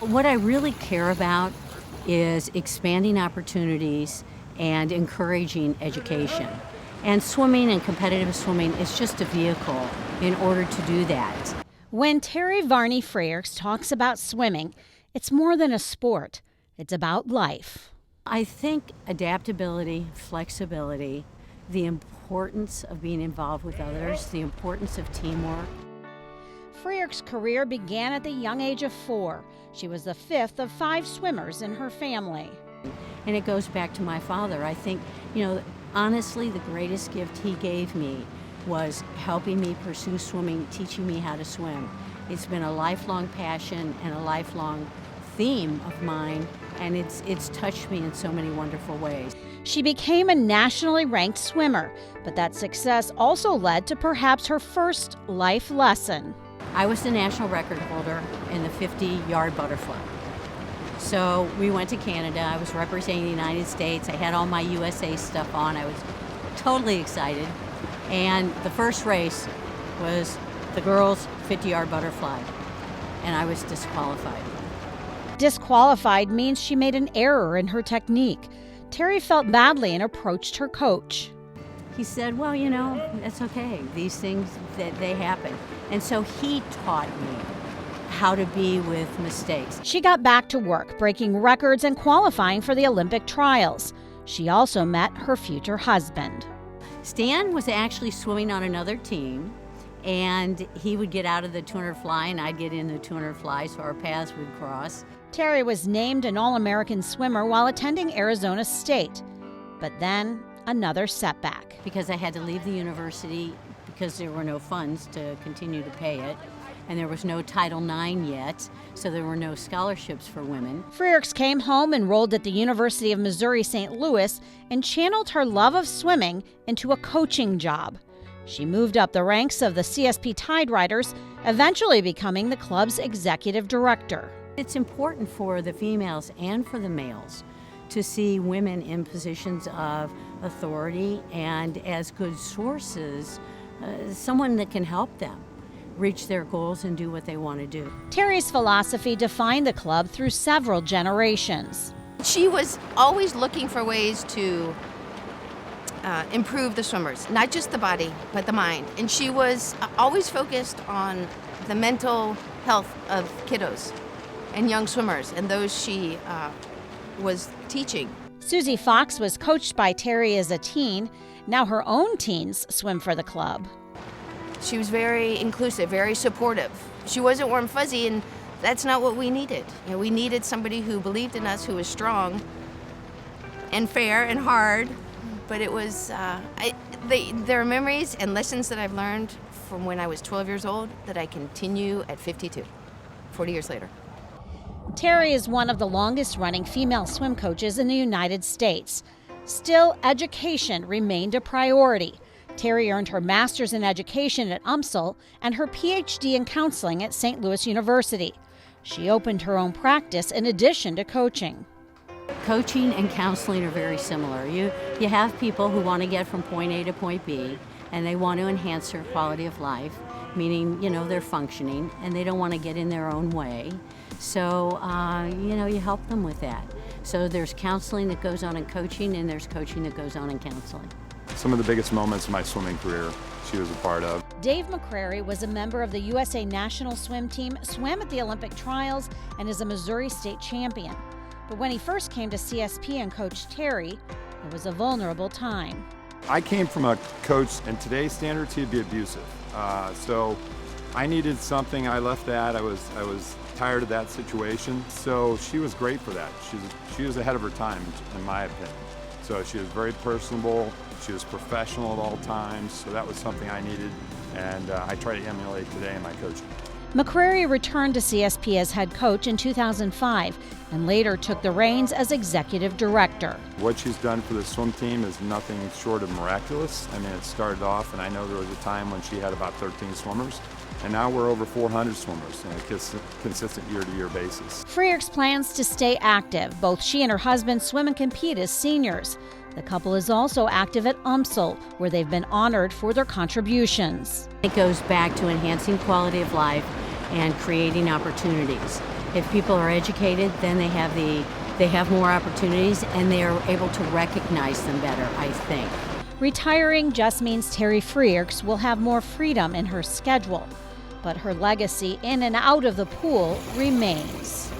What I really care about is expanding opportunities and encouraging education. And swimming and competitive swimming is just a vehicle in order to do that. When Varney Freerks talks about swimming, it's more than a sport. It's about life. I think adaptability, flexibility, the importance of being involved with others, the importance of teamwork. Freerks' career began at the young age of 4. She was the 5th of 5 swimmers in her family. And it goes back to my father. I think, honestly, the greatest gift he gave me was helping me pursue swimming, teaching me how to swim. It's been a lifelong passion and a lifelong theme of mine, and it's touched me in so many wonderful ways. She became a nationally ranked swimmer, but that success also led to perhaps her first life lesson. I was the national record holder in the 50-yard butterfly. So we went to Canada. I was representing the United States. I had all my USA stuff on. I was totally excited. And the first race was the girls' 50-yard butterfly, and I was disqualified. Disqualified means she made an error in her technique. Terry felt badly and approached her coach. He said, well, that's okay. These things, they happen. And so he taught me how to be with mistakes. She got back to work, breaking records and qualifying for the Olympic trials. She also met her future husband. Stan was actually swimming on another team, and he would get out of the 200 fly and I'd get in the 200 fly, so our paths would cross. Terry was named an All-American swimmer while attending Arizona State. But then, another setback. Because I had to leave the university because there were no funds to continue to pay it, and there was no Title IX yet, so there were no scholarships for women. Freerks came home, enrolled at the University of Missouri St. Louis, and channeled her love of swimming into a coaching job. She moved up the ranks of the CSP Tideriders, eventually becoming the club's executive director. It's important for the females and for the males to see women in positions of authority and as good sources, someone that can help them reach their goals and do what they want to do. Terry's philosophy defined the club through several generations. She was always looking for ways to improve the swimmers, not just the body, but the mind. And she was always focused on the mental health of kiddos and young swimmers, and those she was teaching. Susie Fox was coached by Terry as a teen. Now her own teens swim for the club. She was very inclusive, very supportive. She wasn't warm fuzzy, and that's not what we needed. We needed somebody who believed in us, who was strong and fair and hard. But it was, there are memories and lessons that I've learned from when I was 12 years old that I continue at 52, 40 years later. Terry is one of the longest-running female swim coaches in the United States. Still, education remained a priority. Terry earned her master's in education at UMSL and her PhD in counseling at St. Louis University. She opened her own practice in addition to coaching. Coaching and counseling are very similar. You have people who want to get from point A to point B, and they want to enhance their quality of life, meaning, they're functioning, and they don't want to get in their own way. So, you help them with that. So there's counseling that goes on in coaching, and there's coaching that goes on in counseling. Some of the biggest moments of my swimming career she was a part of. Dave McCrary was a member of the USA national swim team, swam at the Olympic trials, and is a Missouri state champion. But when he first came to CSP and coached Terry, it was a vulnerable time. I came from a coach, and today's standards, he'd be abusive. So I needed something. I left that. I was tired of that situation. So she was great for that. She was ahead of her time, in my opinion. So she was very personable. She was professional at all times. So that was something I needed, and I try to emulate today in my coaching. McCrary returned to CSP as head coach in 2005 and later took the reins as executive director. What she's done for the swim team is nothing short of miraculous. I mean, it started off, and I know there was a time when she had about 13 swimmers, and now we're over 400 swimmers on a consistent year-to-year basis. Freerks plans to stay active. Both she and her husband swim and compete as seniors. The couple is also active at UMSL, where they've been honored for their contributions. It goes back to enhancing quality of life and creating opportunities. If people are educated, then they have more opportunities and they are able to recognize them better, I think. Retiring just means Terry Freerks will have more freedom in her schedule, but her legacy in and out of the pool remains.